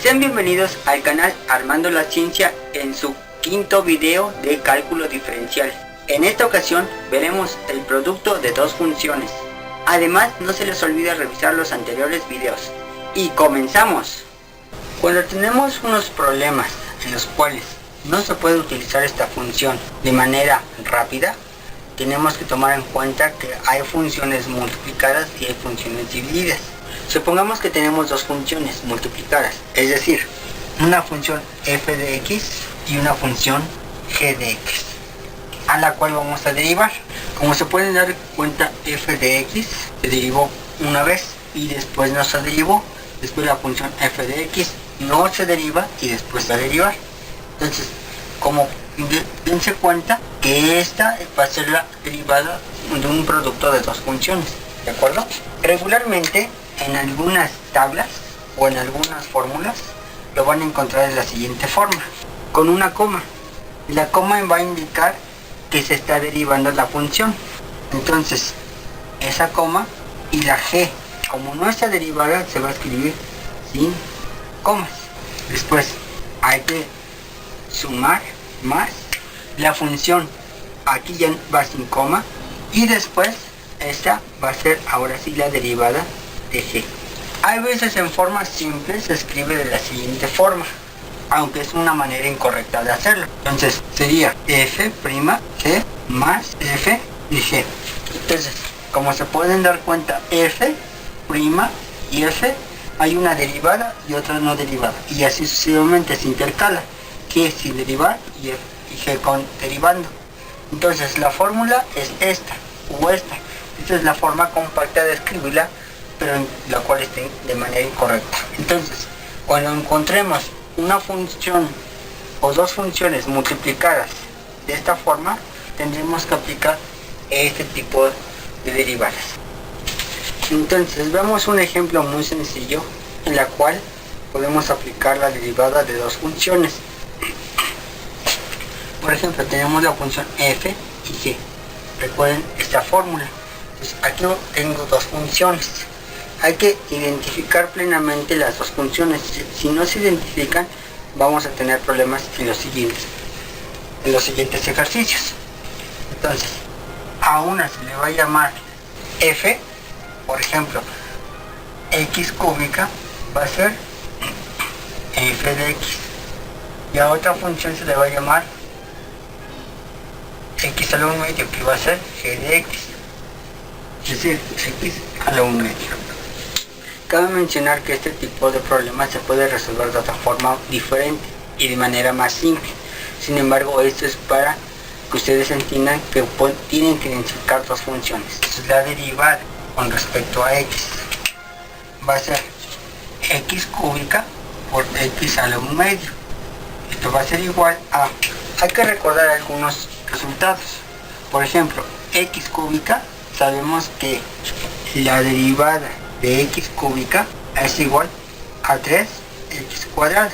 Sean bienvenidos al canal Armando la Ciencia en su quinto video de cálculo diferencial. En esta ocasión veremos el producto de dos funciones. Además, no se les olvide revisar los anteriores videos. Y comenzamos. Cuando tenemos unos problemas en los cuales no se puede utilizar esta función de manera rápida, tenemos que tomar en cuenta que hay funciones multiplicadas y hay funciones divididas. Supongamos que tenemos dos funciones multiplicadas, es decir, una función f de x y una función g de x, a la cual vamos a derivar. Como se pueden dar cuenta, f de x se derivó una vez y después no se derivó. Después la función f de x no se deriva y después se deriva. Entonces, como dense cuenta que esta va a ser la derivada de un producto de dos funciones, ¿de acuerdo? Regularmente en algunas tablas o en algunas fórmulas lo van a encontrar de la siguiente forma, con una coma. La coma va a indicar que se está derivando la función. Entonces esa coma y la g, como no está derivada, se va a escribir sin comas. Después hay que sumar más la función, aquí ya va sin coma, y después esta va a ser ahora sí la derivada de g. Hay veces en forma simple se escribe de la siguiente forma, aunque es una manera incorrecta de hacerlo. Entonces sería f' g más f de g. Entonces, como se pueden dar cuenta, f' y f hay una derivada y otra no derivada, y así sucesivamente se intercala, g sin derivar y g con derivando. Entonces la fórmula es esta o esta. Esta es la forma compacta de escribirla, pero en la cual esté de manera incorrecta. Entonces, cuando encontremos una función o dos funciones multiplicadas de esta forma, tendremos que aplicar este tipo de derivadas. Entonces, veamos un ejemplo muy sencillo en la cual podemos aplicar la derivada de dos funciones. Por ejemplo, tenemos la función f y g. Recuerden esta fórmula. Entonces, aquí tengo dos funciones. Hay que identificar plenamente las dos funciones. Si no se identifican, vamos a tener problemas en los siguientes ejercicios. Entonces, a una se le va a llamar f, por ejemplo, x cúbica va a ser f de x, y a otra función se le va a llamar x a la 1 medio, que va a ser g de x, es decir, x a la 1 medio. Cabe mencionar que este tipo de problemas se puede resolver de otra forma diferente y de manera más simple. Sin embargo, esto es para que ustedes entiendan que tienen que identificar dos funciones. Entonces, la derivada con respecto a x va a ser x cúbica por x a la 1 medio. Esto va a ser igual a... Hay que recordar algunos resultados. Por ejemplo, x cúbica, sabemos que la derivada de x cúbica es igual a 3x cuadrada,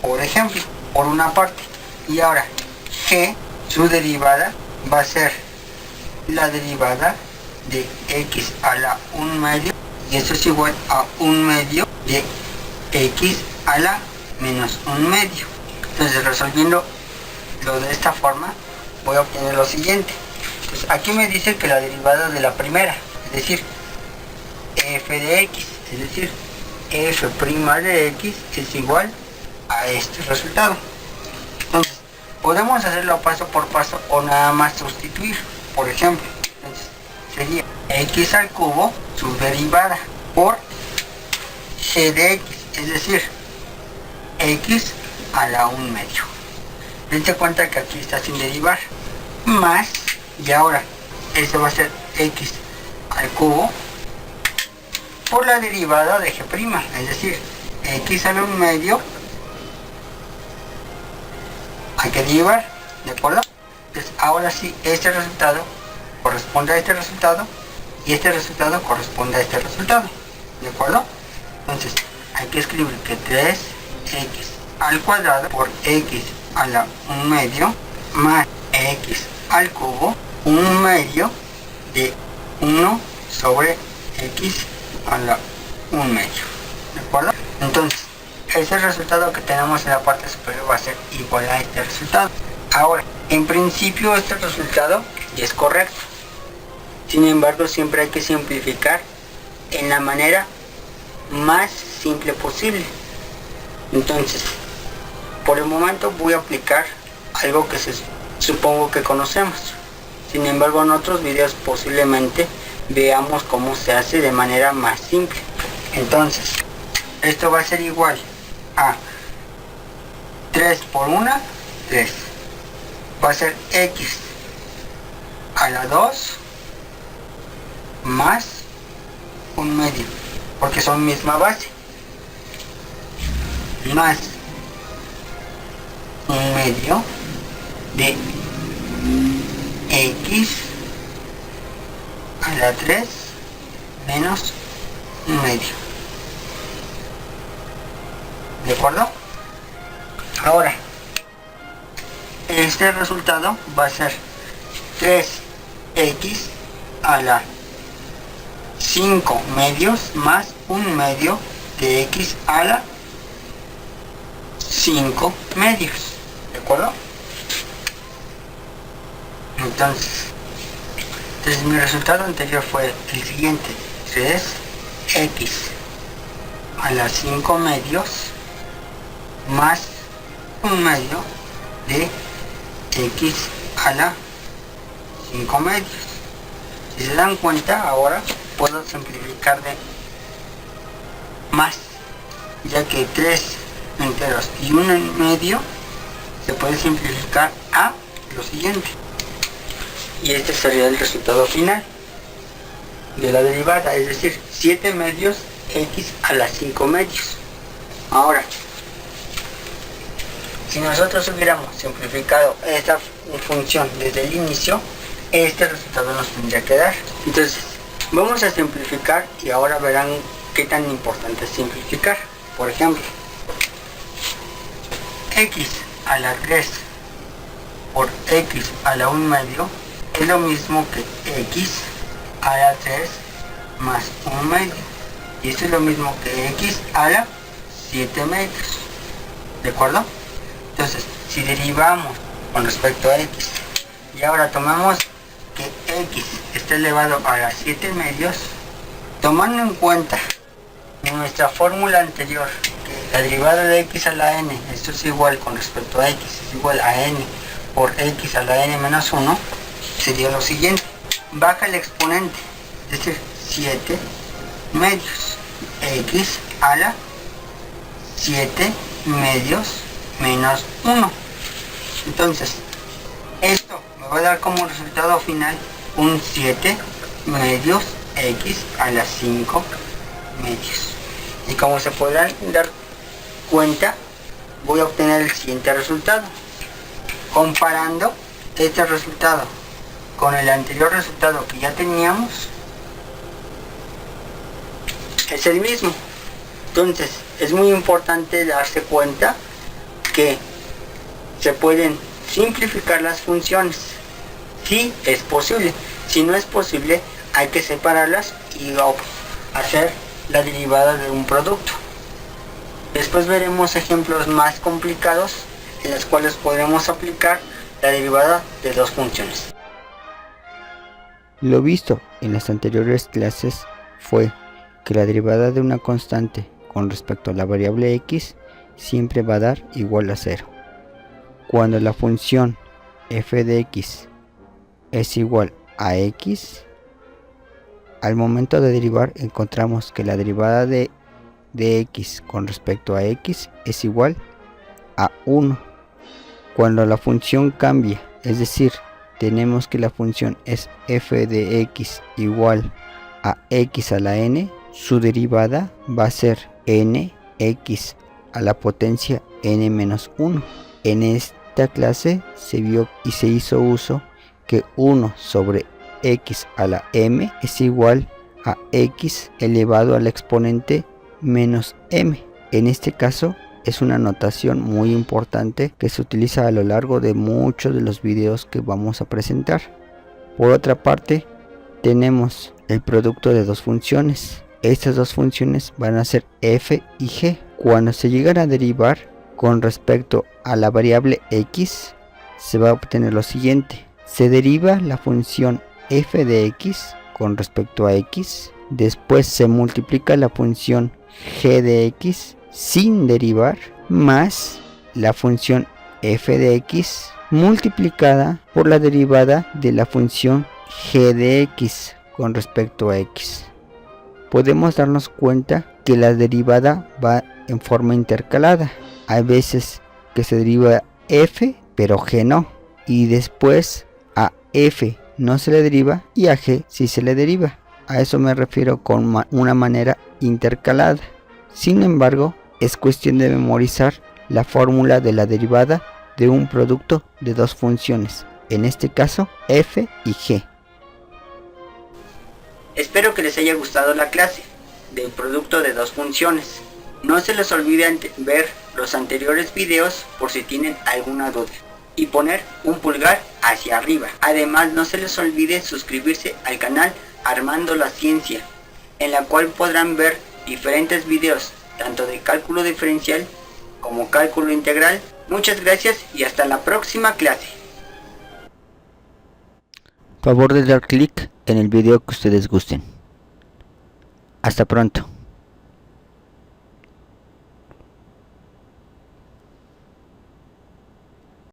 por ejemplo, por una parte. Y ahora g, su derivada va a ser la derivada de x a la 1 medio, y eso es igual a 1 medio de x a la menos 1 medio. Entonces, resolviendo lo de esta forma, voy a obtener lo siguiente. Pues aquí me dice que la derivada de la primera, es decir, f de x, es decir, f' de x es igual a este resultado. Entonces, podemos hacerlo paso por paso o nada más sustituir. Por ejemplo, entonces, sería x al cubo, su derivada, por g de x, es decir, x a la 1 medio. Dense cuenta que aquí está sin derivar, más, y ahora esto va a ser x al cubo por la derivada de g', es decir, x a la 1 medio. Hay que derivar, ¿de acuerdo? Entonces, ahora sí, este resultado corresponde a este resultado y este resultado corresponde a este resultado, ¿de acuerdo? Entonces, hay que escribir que 3x al cuadrado por x a la 1 medio más x al cubo 1 medio de 1 sobre x a la 1 medio, ¿de acuerdo? Entonces, ese resultado que tenemos en la parte superior va a ser igual a este resultado. Ahora, en principio este resultado es correcto. Sin embargo, siempre hay que simplificar en la manera más simple posible. Entonces, por el momento voy a aplicar algo que supongo que conocemos. Sin embargo, en otros videos posiblemente veamos cómo se hace de manera más simple. Entonces, esto va a ser igual a 3 por 1, 3. Va a ser x a la 2 más un medio, porque son misma base, más un medio de x a la 3 menos un medio. ¿De acuerdo? Ahora, este resultado va a ser 3x a la 5 medios más un medio de x a la 5 medios. ¿De acuerdo? Entonces mi resultado anterior fue el siguiente: 3x a la 5 medios más un medio de x a la 5 medios. Si se dan cuenta, ahora puedo simplificar de más, ya que 3 enteros y 1 medio se puede simplificar a lo siguiente, y este sería el resultado final de la derivada, es decir, 7 medios x a la 5 medios. Ahora, si nosotros hubiéramos simplificado esta función desde el inicio, este resultado nos tendría que dar. Entonces, vamos a simplificar y ahora verán qué tan importante es simplificar. Por ejemplo, x a la 3 por x a la 1 medio es lo mismo que x a la 3 más 1 medio, y esto es lo mismo que x a la 7 medios. ¿De acuerdo? Entonces, si derivamos con respecto a x y ahora tomamos que x está elevado a las 7 medios, tomando en cuenta nuestra fórmula anterior, que la derivada de x a la n, esto es igual con respecto a x, es igual a n por x a la n menos 1, sería lo siguiente: baja el exponente, es decir, 7 medios, x a la 7 medios menos 1. Entonces, esto me va a dar como resultado final un 7 medios x a la 5 medios. Y como se podrán dar cuenta, voy a obtener el siguiente resultado. Comparando este resultado con el anterior resultado que ya teníamos, es el mismo. Entonces, es muy importante darse cuenta que se pueden simplificar las funciones. Si es posible. Si no es posible, hay que separarlas y hacer la derivada de un producto. Después veremos ejemplos más complicados en los cuales podremos aplicar la derivada de dos funciones. Lo visto en las anteriores clases fue que la derivada de una constante con respecto a la variable x siempre va a dar igual a 0. Cuando la función f de x es igual a x, al momento de derivar encontramos que la derivada de x con respecto a x es igual a 1. Cuando la función cambia, es decir, tenemos que la función es f de x igual a x a la n, su derivada va a ser n x a la potencia n menos 1. En esta clase se vio y se hizo uso que 1 sobre x a la m es igual a x elevado al exponente menos m. En este caso es una notación muy importante que se utiliza a lo largo de muchos de los videos que vamos a presentar. Por otra parte, tenemos el producto de dos funciones. Estas dos funciones van a ser f y g. Cuando se llegan a derivar con respecto a la variable x, se va a obtener lo siguiente. Se deriva la función f de x con respecto a x. Después se multiplica la función g de x sin derivar, más la función f de x multiplicada por la derivada de la función g de x con respecto a x. Podemos darnos cuenta que la derivada va en forma intercalada. Hay veces que se deriva f pero g no, y después a f no se le deriva y a g sí se le deriva. A eso me refiero con una manera intercalada. Sin embargo, es cuestión de memorizar la fórmula de la derivada de un producto de dos funciones, en este caso f y g. Espero que les haya gustado la clase del producto de dos funciones. No se les olvide ver los anteriores videos por si tienen alguna duda y poner un pulgar hacia arriba. Además, no se les olvide suscribirse al canal Armando la Ciencia, en la cual podrán ver diferentes videos tanto de cálculo diferencial como cálculo integral. Muchas gracias y hasta la próxima clase. Favor de dar clic en el video que ustedes gusten. Hasta pronto.